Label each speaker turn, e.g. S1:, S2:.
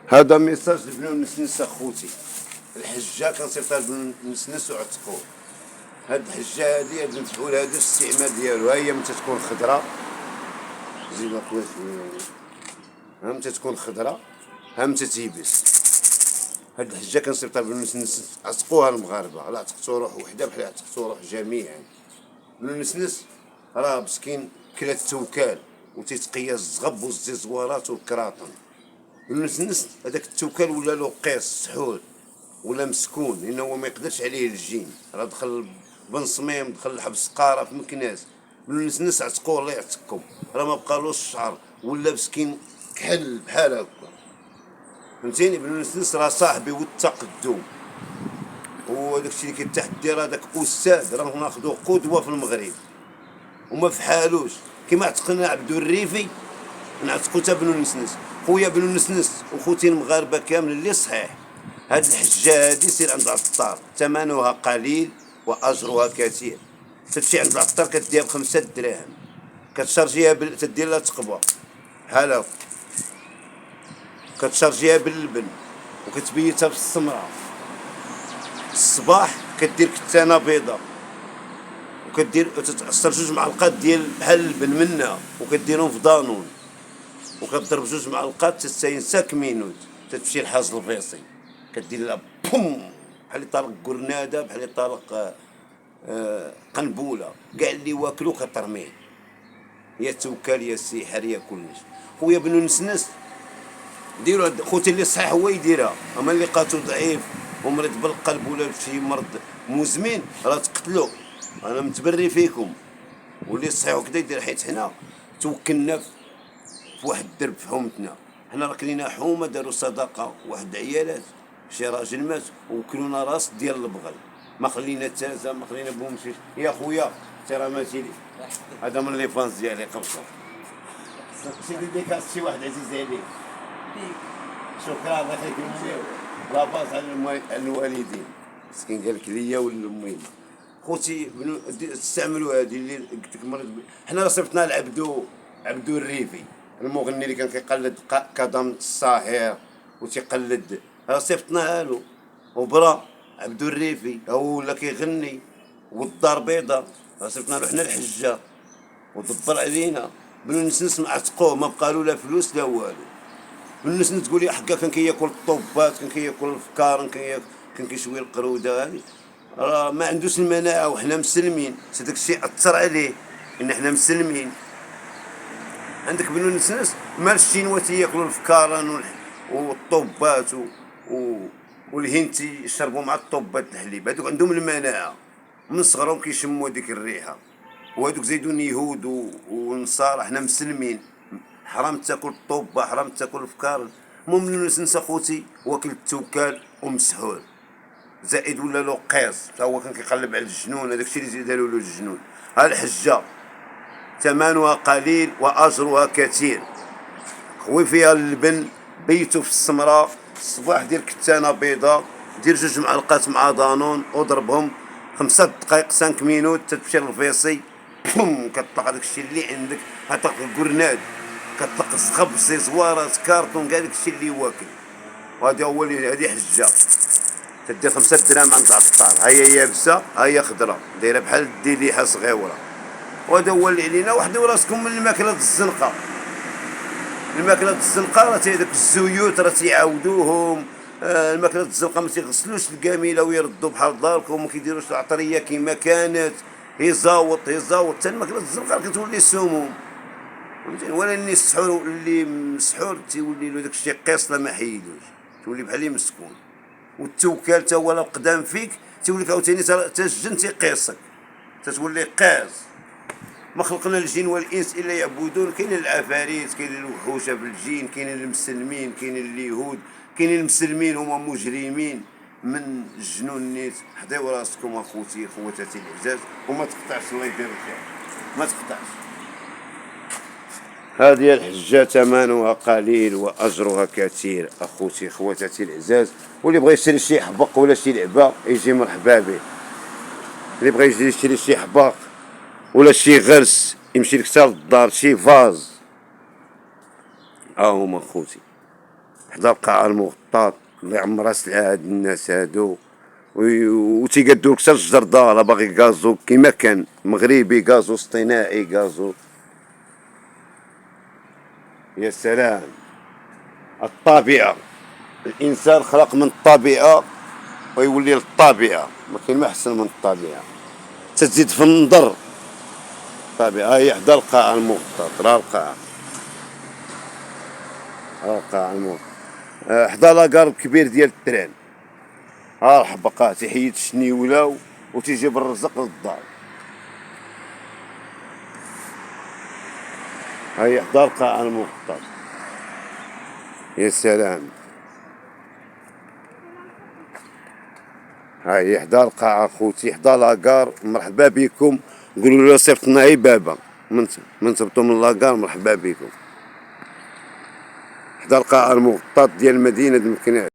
S1: هذا ميساج لبنو النسنس اخوتي. الحجه كنصيفطها لبنو النسنس وعتقوه. هاد الحجه هادي هاد المفعول هذا الاستعمال ديالو ها هي متى تكون خضراء. زيد اخويا ها متى تكون خضراء، ها متى تيبس. هاد الحجه كنصيفطها لبنو النسنس، عتقوها المغاربه. لا عتقتو روح وحده بحال عتقتو روح جميعا. بنو النسنس راه مسكين كلات التوكال وتيتقيا الزغب والزيزوارات والكراطن. النسنس هذاك التوكال ولا له قيس سحول ولا مسكون، لانه هو ما يقدرش عليه الجين. راه دخل بن صميم، دخل الحبس قاره في مكناس. النسنس عتقوه الله يعتقكم، راه ما بقالوش الشعر ولا مسكين كحل بحال هكا. فهمتيني؟ النسنس راه صاحبي والتقدم، وداك الشيء اللي كيتحدي راه داك استاذ، راه ناخذو قدوه في المغرب وما فحالوش. كيما عتقنا عبدو الريفي نعتقو تا بنو النسنس. خويا بنو النسنس وخوتي المغاربه كامل اللي صحيح، هاد الحجه هادي سير عند العطار، ثمنها قليل واجرها كثير. تمشي عند العطار كديها ب5 دراهم، كتشارجيها تدير لها تقبه بحال هاك، كتشارجيها باللبن وكتبيتها في السمره. الصباح كدير كتانه بيضه وكدير تعصر 2 معلقات ديال بحال اللبن منها وكديرهم في دانون وكتضرب 2 معلقات تستاين 5 مينوت. تتمشي لحاج الفيصي كدير لها بوم بحال اللي طارق كورناده، بحال اللي طارق قنبوله، كاع اللي واكلو كترميه. يا توكال يا السحر يا كلش. خويا بنو نسنس ديروا خوتي اللي صحيح هو يديرها، اما اللي لقاتو ضعيف ومريض بالقلب ولا شي مرض مزمن راه تقتلو. انا متبري فيكم. واللي صحيح وكذا يدير، حيت حنا توكلنا في واحد الدرب في حومتنا. حنا راه كلينا حومه داروا صدقه واحد عيالات، شي راجل مات وكلونا راس ديال البغل، ما خلينا تازه، ما خلينا بومشيش. يا خويا انت راه ماشي لي هذا من لي فانز ديالي قبصه. سيدي ديكاس شي واحد عزيز عليك. شكرا الله يخليك نمشيو لاباس على الوالدين. مسكين قال لك ليا والامين. خوتي استعملوا هذه اللي قلت لك مريض. حنا راه صيفطنا لعبدو الريفي المغني اللي كان كيقلد كظم الصاهر وتيقلد، راه صيفطناها له وبرا عبدو الريفي هو ولا كيغني والدار بيضاء. راه صيفطنا له حنا الحجه ودبر علينا. بنو النسنس عتقوه ما بقالو لا فلوس لا والو. بنو النسنس تقول لي حكا كان كياكل الطوبات، كان كياكل الفكار، كان كيشوي القروده هذه. راه ما عندوش المناعه وحنا مسلمين، هذاك الشيء اثر عليه ان حنا مسلمين. عندك بنو النسنس مال الشينوا تياكلوا الفكارن والطوبات والهند يشربوا مع الطوبات الحليب. هذوك عندهم المناعه من صغرهم كيشموا هذيك الريحه. وهذوك زيدون يهود ونصارى، حنا مسلمين حرام تاكل الطوبه، حرام تاكل الفكار. المهم بنو النسنس اخوتي واكل التوكال ومسحول، زائد ولا له قيس، تا هو كان كيقلب على الجنون. هذاك الشيء اللي داروا له الجنون. ها الحجه ثمنها قليل واجرها كثير. خوي فيها اللبن بيتو في السمره. الصباح دير كتانه بيضاء، دير 2 معلقات مع دانون وضربهم 5 دقائق 5 مينوت. تتمشي للفيصي بوم كطلق هذاك الشيء اللي عندك، كطلق الكورناد، كطلق الزغب زيزوارات كارطون كاع داك الشيء اللي واكل. وهذا هو اللي هذه حجه. تدير 5 دراهم عند العطار، ها هي يابسه ها هي خضره دايره بحال الديليحه صغيوره. وهذا هو اللي علينا. وحدوا راسكم من الماكله الزنقه. الماكله الزنقه راه هذوك الزيوت راه تيعاودوهم. الماكله الزنقه ما تيغسلوش الكامله ويردوا بحال داركم، وما كيديروش العطريه كما كانت. يزاوط حتى الماكله الزنقه كتولي سموم. فهمتيني؟ ولا اللي السحور اللي مسحور تيولي له داك الشيء قيص لا ما حيدوش، تولي بحال اللي مسكون. والتوكال تا هو لو قدام فيك توليك عاوتاني تا الجن تيقيسك، تتولي قاس. ما خلقنا الجن والانس الا يعبدون. كاين العفاريت، كاين الوحوش في الجن، كاين المسلمين، كاين اليهود، كاين المسلمين هما مجرمين من الجنون نيت. حضيو راسكم اخوتي خواتاتي العزاز وما تقطعش. الله يدير الخير ما تقطعش. هذه الحجة ثمنها قليل وأجرها كثير أخوتي خواتاتي العزاز. واللي بغى يشري شي حبق ولا شي لعبة يجي مرحبا به. اللي بغى يجي يشري شي حبق ولا شي غرس يمشي لك حتى للدار، شي فاز ها هما خوتي حدا القاعة المغطاة اللي عمرها سلعة هاد الناس هادو، وتيقادولك حتى الجردة راه باغي كازو كيما كان مغربي، كازو اصطناعي، كازو. يا سلام. الطبيعة، الإنسان خلق من الطبيعة ويولي للطبيعة، ما كاين ما أحسن من الطبيعة، تزيد في النظر. الطبيعة هي حدا القاعة المغطاة، راه القاعة، راه القاعة المغطاة حدا لاكار كبير ديال التران. ها الحبقة تيحيد الشنيولة وتيجيب الرزق للدار. هاي حدا القاعة المغطاة. يا سلام. هاي حدا القاعة خوتي، حدا لاكار، مرحبا بكم. قولوا له صيفطنا غير بابا من تبطوا من لاكار، مرحبا بكم. حدا القاعة المغطاة ديال مدينة مكناس.